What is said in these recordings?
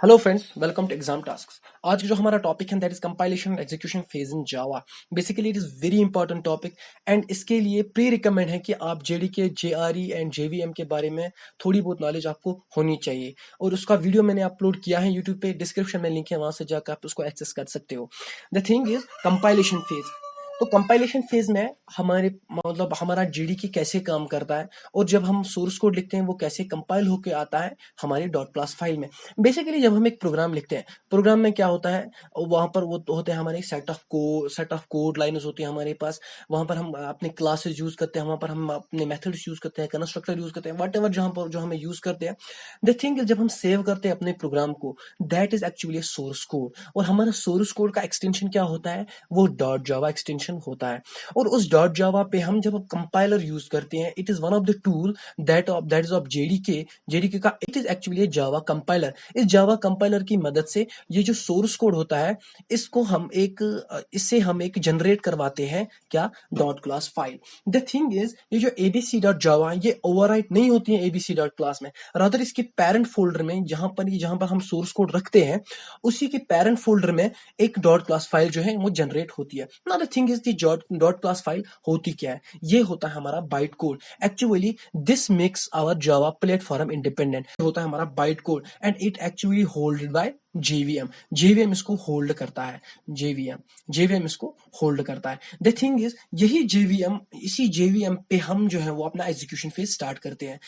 Hello friends, welcome to exam tasks. आज जो हमारा टॉपिक है that is compilation and execution phase in Java. Basically it is very important topic and इसके लिए pre recommend है कि आप जेडीके, जेआरई एंड जेवीएम के बारे में थोड़ी बहुत नॉलेज आपको होनी चाहिए। और उसका वीडियो मैंने अपलोड किया है यूट्यूब पे, डिस्क्रिप्शन में लिंक है, वहां से जाकर आप उसको एक्सेस कर सकते हो। The thing is compilation phase. तो कंपाइलेशन फेज में हमारे मतलब हमारा जेडीके कैसे काम करता है और जब हम सोर्स कोड लिखते हैं वो कैसे कंपाइल होके आता है हमारी डॉट क्लास फाइल में। बेसिकली जब हम एक प्रोग्राम लिखते हैं, प्रोग्राम में क्या होता है, वहां पर वो होते हैं हमारे सेट ऑफ कोड लाइन्स होती है हमारे पास। वहां पर हम अपने क्लासेस यूज करते हैं, वहां पर हम अपने मेथड्स यूज करते हैं, कंस्ट्रक्टर यूज करते हैं, वट एवर जहां पर जो हमें यूज करते हैं। द थिंग जब हम सेव करते हैं अपने प्रोग्राम को, that is actually source code. और हमारा सोर्स कोड का एक्सटेंशन क्या होता है, वो डॉट जावा एक्सटेंशन होता है। और उस डॉट जावा पे हम जब कंपाइलर यूज करते हैं, it is one of the tool that is of JDK. JDK का it is actually Java compiler. इस जावा कंपाइलर की मदद से ये जो सोर्स कोड होता है, इसको हम इससे हम एक जनरेट करवाते हैं, क्या, dot class file. The thing is ये जो एबीसी डॉट जावा, ये ओवरराइट नहीं होती है एबीसी डॉट क्लास में। रादर इसके पेरेंट फोल्डर में, जहां पर हम सोर्स कोड रखते हैं, उसी के पेरेंट फोल्डर में एक डॉट क्लास फाइल जो है वो जनरेट होती है। Now the thing is the dot class file होती क्या है, ये होता है हमारा byte code. Actually this makes our Java platform independent. होता है हमारा byte code and it actually holded by JVM. JVM इसको होल्ड करता है। जेवीएम इसको होल्ड करता है। द थिंग इज यही जेवीएम, इसी जेवीएम पे हम जो है वो अपना एग्जीक्यूशन फेज स्टार्ट करते हैं।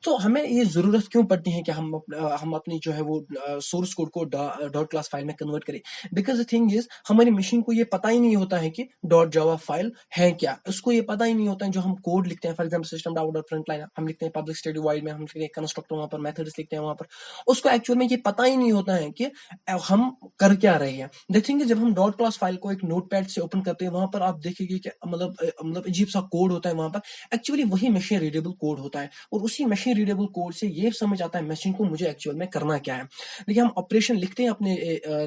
तो हमें ये जरूरत क्यों पड़ती है कि हम अपनी जो है वो source code co dot class file में कन्वर्ट करें। बिकॉज द थिंग इज हमारी मशीन को ये पता ही नहीं होता है कि डॉट जावा फाइल है क्या। उसको ये पता ही नहीं होता है जो हम कोड लिखते हैं। For example system dot front line हम लिखते हैं, पब्लिक स्टैटिक वॉइड में हम लिखते हैं कंस्ट्रक्टर, वहां पर मेथड्स लिखते हैं, वहां पर उसको एक्चुअल में ये पता ही नहीं होता है कि हम कर क्या रहे हैं। द थिंग इज जब हम डॉट क्लास फाइल को एक नोटपैड से ओपन करते हैं, वहां पर आप देखेंगे कि मतलब अजीब सा कोड होता है वहां पर। एक्चुअली वही मशीन रीडेबल कोड होता है और उसी मशीन रीडेबल कोड से ये समझ आता है मशीन को मुझे एक्चुअल में करना क्या है। देखिए हम ऑपरेशन लिखते हैं अपने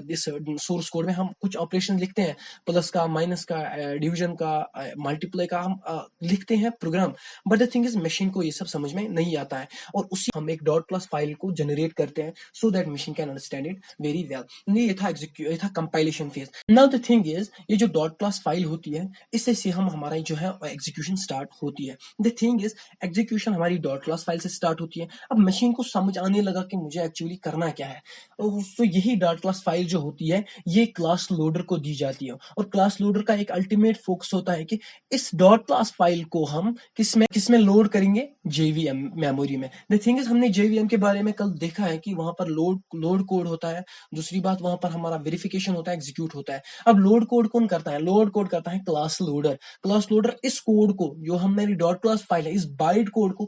इस सोर्स कोड में, हम कुछ ऑपरेशन लिखते हैं, प्लस का, माइनस का, डिवीजन का, मल्टीप्लाई का, हम लिखते हैं program. But the thing is machine को ये सब समझ में नहीं आता है और उसी हम एक डॉट क्लास फाइल को जनरेट करते हैं so that machine can understand it very well. ये था compilation phase. Now the thing is ये जो डॉट क्लास फाइल होती है, इससे से हम हमारा जो है एग्जीक्यूशन स्टार्ट होती है। द थिंग इज एग्जीक्यूशन हमारी डॉट क्लास फाइल से स्टार्ट होती है। अब मशीन को समझ आने लगा कि मुझे एक्चुअली करना क्या है, तो यही डॉट क्लास फाइल जो होती है ये क्लास लोडर को दी जाती है। और क्लास लोडर का एक अल्टीमेट फोकस होता है कि इस डॉट क्लास फाइल को हम किसमें लोड करेंगे, जेवीएम मेमोरी में। द थिंग इज हमने जेवीएम के बारे में कल देखा है कि वहां पर लोड कोड होता है। दूसरी बात, वहां पर हमारा वेरिफिकेशन होता है, एग्जीक्यूट होता है। अब लोड कोड कौन करता है, लोड कोड करता है क्लास लोडर। क्लास लोडर इस कोड को, जो हमारी डॉट क्लास फाइल है, इस बाइट कोड को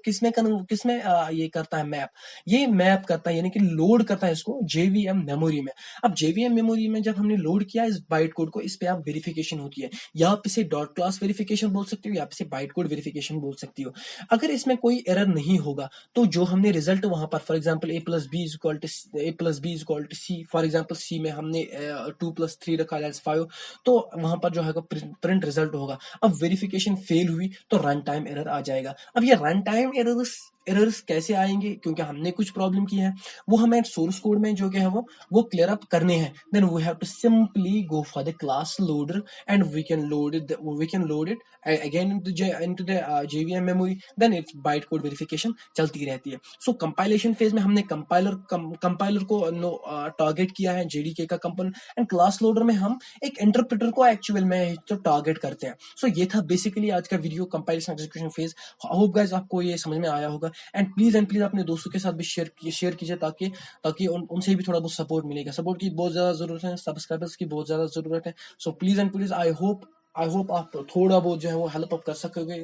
ये करता है मैप। ये मैप करता है यानी कि लोड करता है इसको जेवीएम मेमोरी में। अब जेवीएम मेमोरी में जब हमने लोड किया इस बाइट कोड को, इस पे आप वेरिफिकेशन होती है, या आप इसे डॉट क्लास वेरिफिकेशन बोल सकते हो या आप इसे बाइट कोड वेरिफिकेशन बोल सकती हो। अगर इसमें कोई एरर नहीं होगा तो जो हमने रिजल्ट वहां पर, for example a+b C, for example C में हमने 2+3 रखा, दैट्स 5, तो वहां पर जो है प्रिंट रिजल्ट होगा। अब वेरिफिकेशन फेल हुई तो रन टाइम एरर आ जाएगा। अब ये रन टाइम एरर्स कैसे आएंगे, क्योंकि हमने कुछ प्रॉब्लम की है, वो हमें सोर्स कोड में जो क्या है वो क्लियर अप करने हैं। Then we have to simply go for the class loader and we can load it again into the JVM memory. Then it's byte code verification चलती रहती है। सो कंपाइलेशन फेज में हमने कंपाइलर को टारगेट किया है, जेडीके का कंपाइलर, एंड क्लास लोडर में हम एक इंटरप्रेटर को एक्चुअल में तो टारगेट करते हैं। सो ये था बेसिकली आज का video, compilation execution phase. I hope guys आपको ये समझ में आया होगा। एंड प्लीज अपने दोस्तों के साथ भी शेयर कीजिए ताकि उनसे भी थोड़ा बहुत सपोर्ट मिलेगा। सपोर्ट की बहुत ज्यादा जरूरत है, सब्सक्राइबर्स की बहुत ज्यादा जरूरत है। सो प्लीज आई होप आप थोड़ा बहुत जो है वो हेल्प अप कर सकोगे।